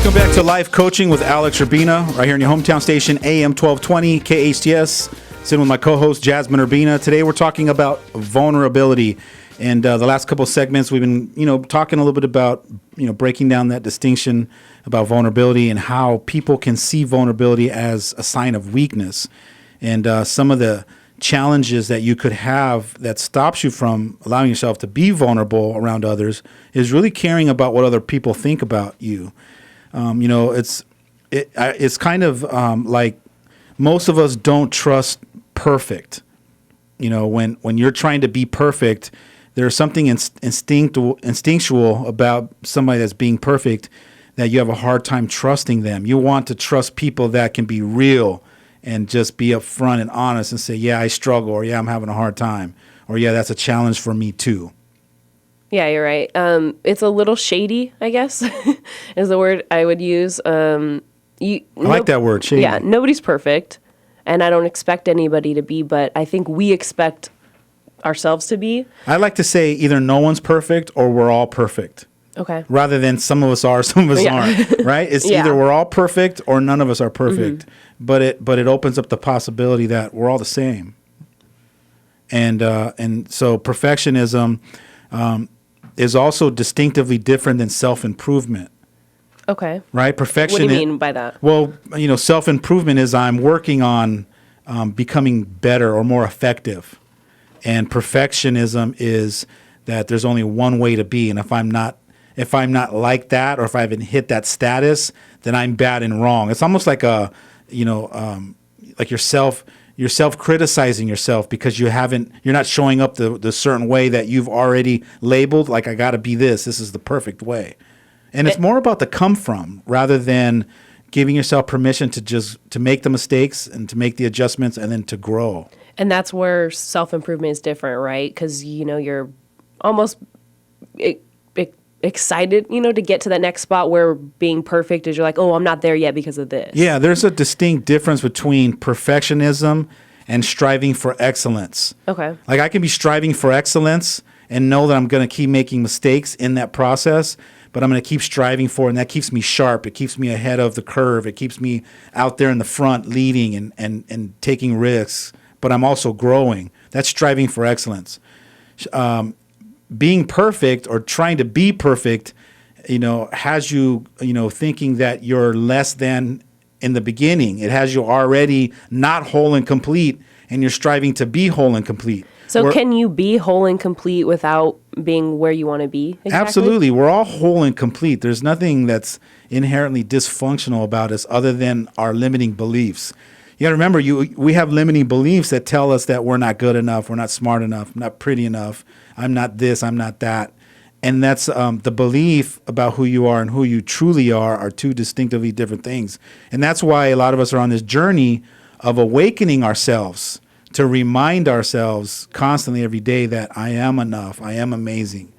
Welcome back to Life Coaching with Alex Urbina, right here in your hometown station, AM 1220, KHTS. Sitting with my co-host, Jasmine Urbina. Today we're talking about vulnerability. And the last couple of segments, we've been, talking a little bit about, breaking down that distinction about vulnerability and how people can see vulnerability as a sign of weakness. And some of the challenges that you could have that stops you from allowing yourself to be vulnerable around others is really caring about what other people think about you. It's kind of like most of us don't trust perfect. When you're trying to be perfect, there's something instinctual about somebody that's being perfect that you have a hard time trusting them. You want to trust people that can be real and just be upfront and honest and say, yeah, I struggle, or yeah, I'm having a hard time, or yeah, that's a challenge for me too. Yeah, you're right. It's a little shady, I guess, is the word I would use. I like that word, shady. Yeah, nobody's perfect, and I don't expect anybody to be, but I think we expect ourselves to be. I like to say either no one's perfect or we're all perfect. Okay. Rather than some of us are, some of us aren't, right? It's either we're all perfect or none of us are perfect. Mm-hmm. But it opens up the possibility that we're all the same. And so perfectionism is also distinctively different than self-improvement. Okay. Right? Perfection. What do you mean by that? Well, self-improvement is I'm working on becoming better or more effective. And perfectionism is that there's only one way to be. And if I'm not like that, or if I haven't hit that status, then I'm bad and wrong. It's almost like like you're self-criticizing yourself because you're not showing up the certain way that you've already labeled. Like, I got to be this. This is the perfect way. And it's more about the come from rather than giving yourself permission to make the mistakes and to make the adjustments and then to grow. And that's where self-improvement is different, right? Because, you're almost excited, to get to that next spot where being perfect is you're like, oh, I'm not there yet because of this. Yeah, there's a distinct difference between perfectionism and striving for excellence. Okay. Like, I can be striving for excellence and know that I'm going to keep making mistakes in that process, but I'm going to keep striving for it, and that keeps me sharp. It keeps me ahead of the curve. It keeps me out there in the front leading and taking risks, but I'm also growing. That's striving for excellence. Being perfect or trying to be perfect, has you, thinking that you're less than in the beginning. It has you already not whole and complete, and you're striving to be whole and complete. So can you be whole and complete without being where you want to be? Exactly? Absolutely. We're all whole and complete. There's nothing that's inherently dysfunctional about us other than our limiting beliefs. You got to remember, we have limiting beliefs that tell us that we're not good enough, we're not smart enough, I'm not pretty enough, I'm not this, I'm not that. And that's the belief about who you are and who you truly are two distinctively different things. And that's why a lot of us are on this journey of awakening ourselves to remind ourselves constantly every day that I am enough, I am amazing,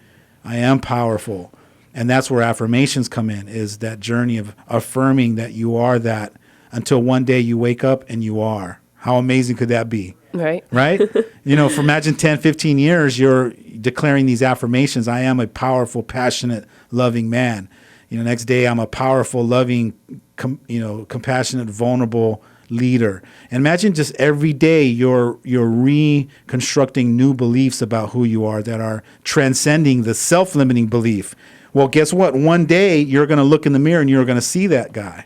I am powerful. And that's where affirmations come in, is that journey of affirming that you are that until one day you wake up and you are. How amazing could that be? Right. Right? For imagine 10, 15 years, you're declaring these affirmations. I am a powerful, passionate, loving man. Next day, I'm a powerful, loving, compassionate, vulnerable leader. And imagine just every day you're reconstructing new beliefs about who you are that are transcending the self-limiting belief. Well, guess what? One day you're going to look in the mirror and you're going to see that guy.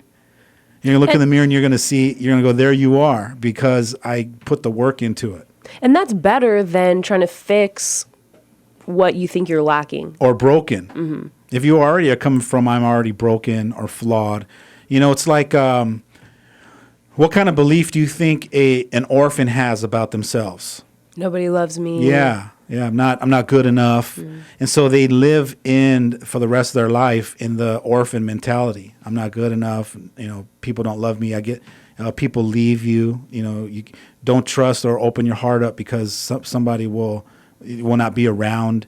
You're going to look in the mirror and you're going to go, there you are, because I put the work into it. And that's better than trying to fix what you think you're lacking. Or broken. Mm-hmm. If you already are coming from, I'm already broken or flawed. It's like, what kind of belief do you think an orphan has about themselves? Nobody loves me. Yeah, I'm not good enough. Mm. And so they live for the rest of their life in the orphan mentality. I'm not good enough. People don't love me. People leave you. You don't trust or open your heart up because somebody will not be around.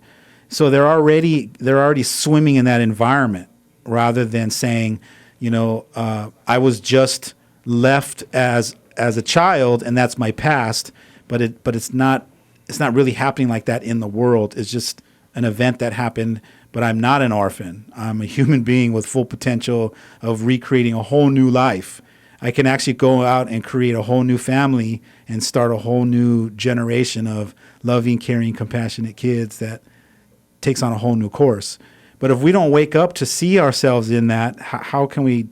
So they're already swimming in that environment rather than saying, I was just left as a child and that's my past, but it's not really happening like that in the world. It's just an event that happened, but I'm not an orphan. I'm a human being with full potential of recreating a whole new life. I can actually go out and create a whole new family and start a whole new generation of loving, caring, compassionate kids that takes on a whole new course. But if we don't wake up to see ourselves in that, how can we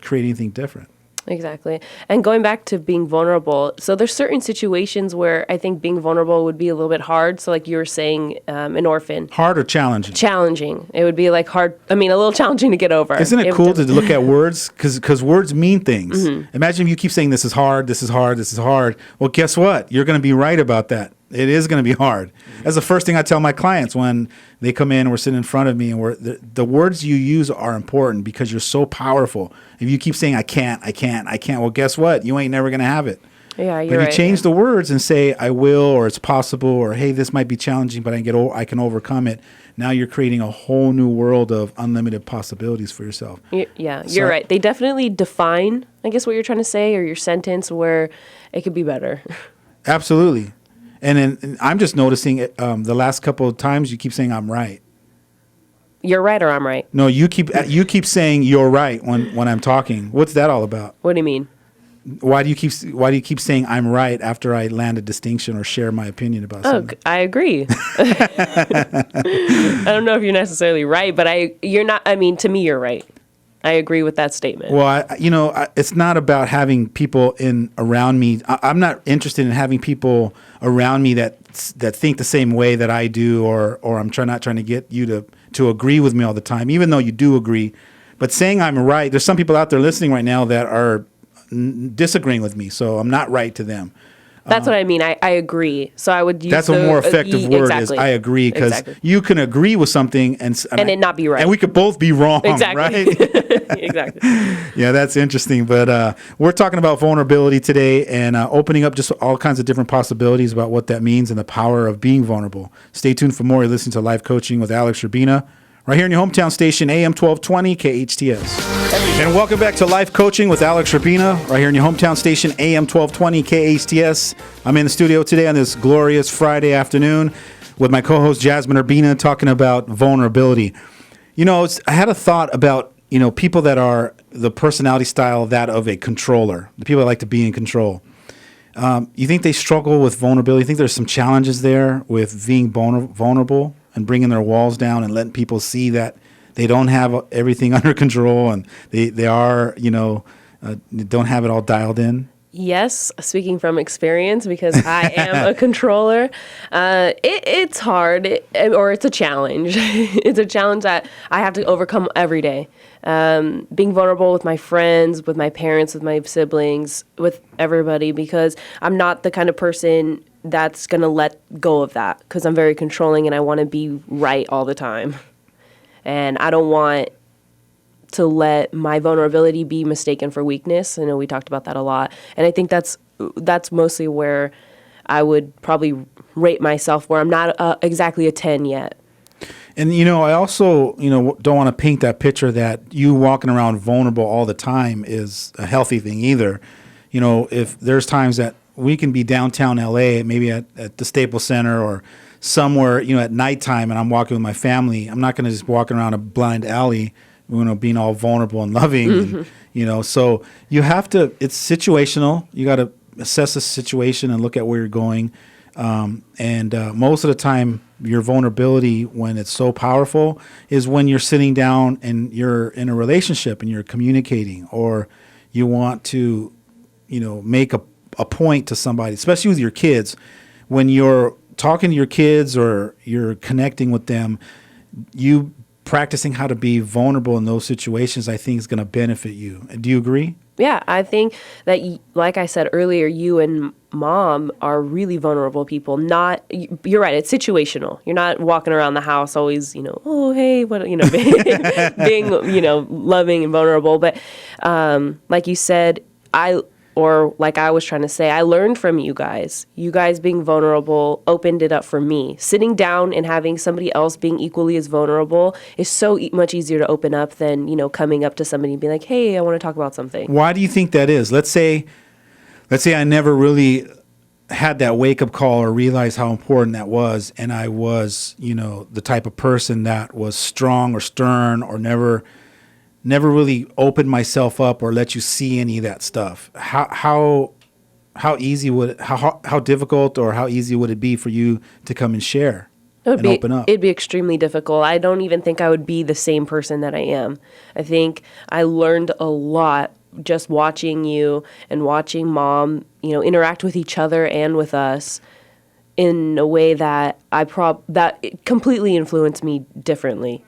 create anything different? Exactly. And going back to being vulnerable, so there's certain situations where I think being vulnerable would be a little bit hard. So like you were saying, an orphan. Hard or challenging? Challenging. It would be like hard. I mean, a little challenging to get over. Isn't it cool to look at words? Because words mean things. Imagine if you keep saying this is hard, this is hard, this is hard. Well, guess what? You're going to be right about that. It is going to be hard. That's the first thing I tell my clients when they come in and we're sitting in front of me, and the words you use are important because you're so powerful. If you keep saying, I can't, well, guess what? You ain't never going to have it. Yeah, you're But if right. you change the words and say, I will, or it's possible, or hey, this might be challenging, but I can overcome it. Now you're creating a whole new world of unlimited possibilities for yourself. You're right. They definitely define, I guess, what you're trying to say or your sentence where it could be better. Absolutely. And I'm just noticing the last couple of times you keep saying I'm right. You're right or I'm right? No, you keep saying you're right when I'm talking. What's that all about? What do you mean? Why do you keep saying I'm right after I land a distinction or share my opinion about something? I agree. I don't know if you're necessarily right, but you're not. I mean, to me, you're right. I agree with that statement. Well, it's not about having people around me. I'm not interested in having people around me that think the same way that I do, or I'm not trying to get you to agree with me all the time, even though you do agree. But saying I'm right, there's some people out there listening right now that are disagreeing with me, so I'm not right to them. That's what I mean. I agree. So I would use that's a more effective word. Exactly. Is I agree, because you can agree with something and it not be right, and we could both be wrong. Exactly. Right? Exactly. Yeah, that's interesting. But we're talking about vulnerability today and opening up just all kinds of different possibilities about what that means and the power of being vulnerable. Stay tuned for more. You're listening to Life Coaching with Alex Urbina, right here in your hometown station, AM 1220 KHTS. And welcome back to Life Coaching with Alex Urbina, right here in your hometown station, AM 1220 KHTS. I'm in the studio today on this glorious Friday afternoon with my co-host Jasmine Urbina talking about vulnerability. I had a thought about, people that are the personality style that of a controller, the people that like to be in control. You think they struggle with vulnerability? You think there's some challenges there with being vulnerable and bringing their walls down and letting people see that they don't have everything under control and they are, don't have it all dialed in? Yes, speaking from experience, because I am a controller. It's hard, or it's a challenge. It's a challenge that I have to overcome every day. Being vulnerable with my friends, with my parents, with my siblings, with everybody, because I'm not the kind of person that's going to let go of that, because I'm very controlling and I want to be right all the time. And I don't want to let my vulnerability be mistaken for weakness. I know we talked about that a lot. And I think that's mostly where I would probably rate myself, where I'm not exactly a 10 yet. And, I also, don't want to paint that picture that you walking around vulnerable all the time is a healthy thing either. If there's times that we can be downtown LA, maybe at the Staples Center or somewhere, at nighttime, and I'm walking with my family, I'm not going to just walk around a blind alley, being all vulnerable and loving. Mm-hmm. And, so you have to, it's situational. You got to assess the situation and look at where you're going. And most of the time, your vulnerability, when it's so powerful, is when you're sitting down and you're in a relationship and you're communicating, or you want to, make a point to somebody, especially with your kids. When you're talking to your kids or you're connecting with them, you practicing how to be vulnerable in those situations, I think, is going to benefit you. Do you agree? Yeah, I think that, like I said earlier, you and Mom are really vulnerable people. You're right, it's situational. You're not walking around the house always, oh, hey, what, being, loving and vulnerable. But like you said, like I was trying to say, I learned from you guys. You guys being vulnerable opened it up for me. Sitting down and having somebody else being equally as vulnerable is so much easier to open up than, coming up to somebody and being like, hey, I want to talk about something. Why do you think that is? Let's say I never really had that wake up call or realized how important that was, and I was, the type of person that was strong or stern or never really opened myself up or let you see any of that stuff. How easy would how difficult or how easy would it be for you to come and share and open up? It'd be extremely difficult. I don't even think I would be the same person that I am. I think I learned a lot just watching you and watching Mom, interact with each other and with us in a way that that it completely influenced me differently.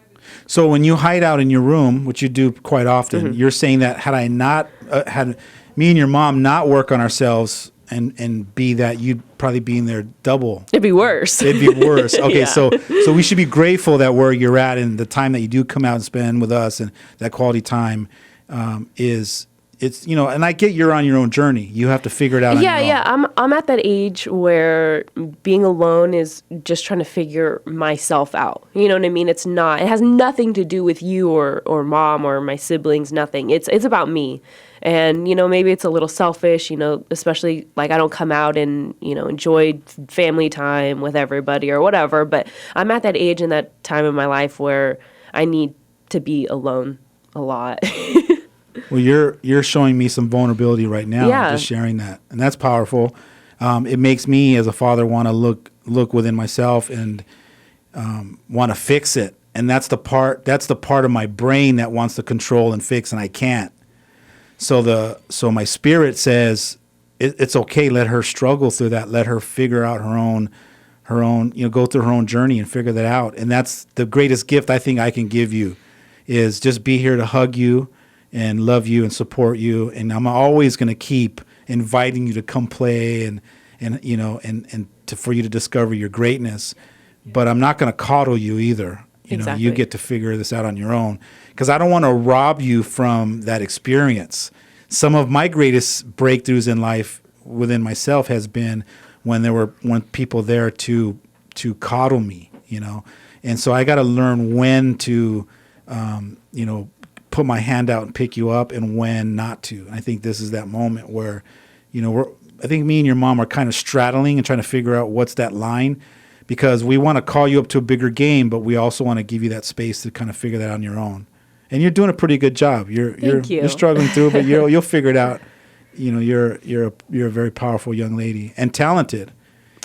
So when you hide out in your room, which you do quite often, you're saying that had I not had me and your mom not work on ourselves and be that, you'd probably be in there double. It'd be worse. It'd be worse. Okay, Yeah. so we should be grateful that where you're at and the time that you do come out and spend with us and that quality time it's and I get you're on your own journey. You have to figure it out on your own. Yeah. I'm at that age where being alone is just trying to figure myself out. You know what I mean? It has nothing to do with you or Mom or my siblings, nothing. It's about me. And, maybe it's a little selfish, especially like I don't come out and, enjoy family time with everybody or whatever. But I'm at that age and that time in my life where I need to be alone a lot. Well, you're showing me some vulnerability right now, Yeah. just sharing that, and that's powerful. It makes me, as a father, want to look within myself and want to fix it. And that's the part of my brain that wants to control and fix, and I can't. So my spirit says it's okay. Let her struggle through that. Let her figure out her own, go through her own journey and figure that out. And that's the greatest gift I think I can give you, is just be here to hug you and love you and support you. And I'm always going to keep inviting you to come play and for you to discover your greatness. But I'm not going to coddle you either. Exactly. You get to figure this out on your own, because I don't want to rob you from that experience. Some of my greatest breakthroughs in life within myself has been when people there to coddle me, and so I got to learn when to, put my hand out and pick you up and when not to. And I think this is that moment where, I think me and your mom are kind of straddling and trying to figure out what's that line, because we want to call you up to a bigger game, but we also want to give you that space to kind of figure that on your own. And you're doing a pretty good job. You're struggling through it, but you'll figure it out. You're a very powerful young lady and talented.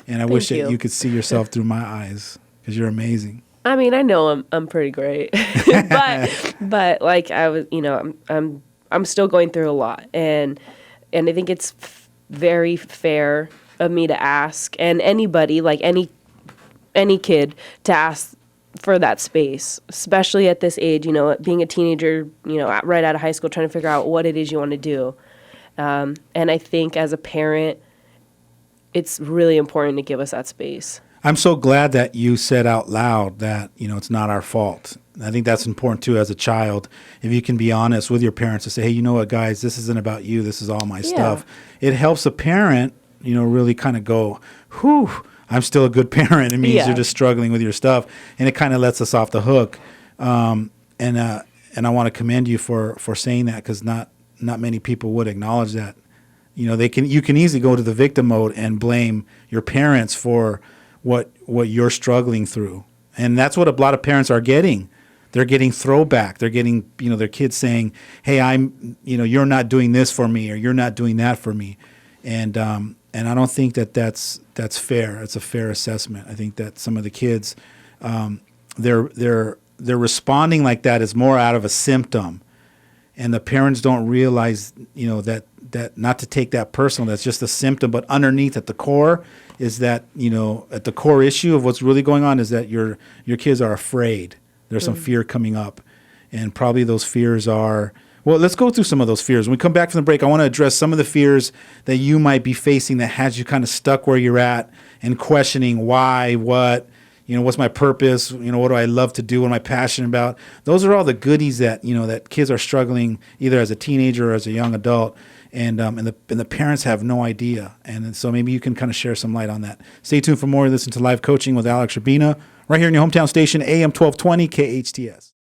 And I wish that you could see yourself through my eyes, because you're amazing. I mean, I know I'm pretty great, but like I was, I'm still going through a lot, and I think it's very fair of me to ask, and anybody, like any kid, to ask for that space, especially at this age, being a teenager, right out of high school, trying to figure out what it is you want to do. And I think as a parent, it's really important to give us that space. I'm so glad that you said out loud that, it's not our fault. I think that's important too as a child. If you can be honest with your parents to say, hey, you know what, guys, this isn't about you. This is all my stuff. It helps a parent, really kind of go, whew, I'm still a good parent. It means you're just struggling with your stuff. And it kind of lets us off the hook. And I want to commend you for saying that, because not many people would acknowledge that. You can easily go to the victim mode and blame your parents for what you're struggling through. And that's what a lot of parents are getting. They're getting throwback. They're getting, their kids saying, hey, you're not doing this for me, or you're not doing that for me. And I don't think that's fair. It's a fair assessment. I think that some of the kids, they're responding like that is more out of a symptom. And the parents don't realize, that not to take that personal, that's just a symptom. But underneath at the core is that, at the core issue of what's really going on is that your kids are afraid. There's some fear coming up. And probably those fears are, well, let's go through some of those fears. When we come back from the break, I want to address some of the fears that you might be facing that has you kind of stuck where you're at and questioning why, what, what's my purpose? What do I love to do? What am I passionate about? Those are all the goodies that, that kids are struggling either as a teenager or as a young adult. And the parents have no idea. And so maybe you can kind of share some light on that. Stay tuned for more. Listen to Live Coaching with Alex Urbina right here in your hometown station, AM 1220 KHTS.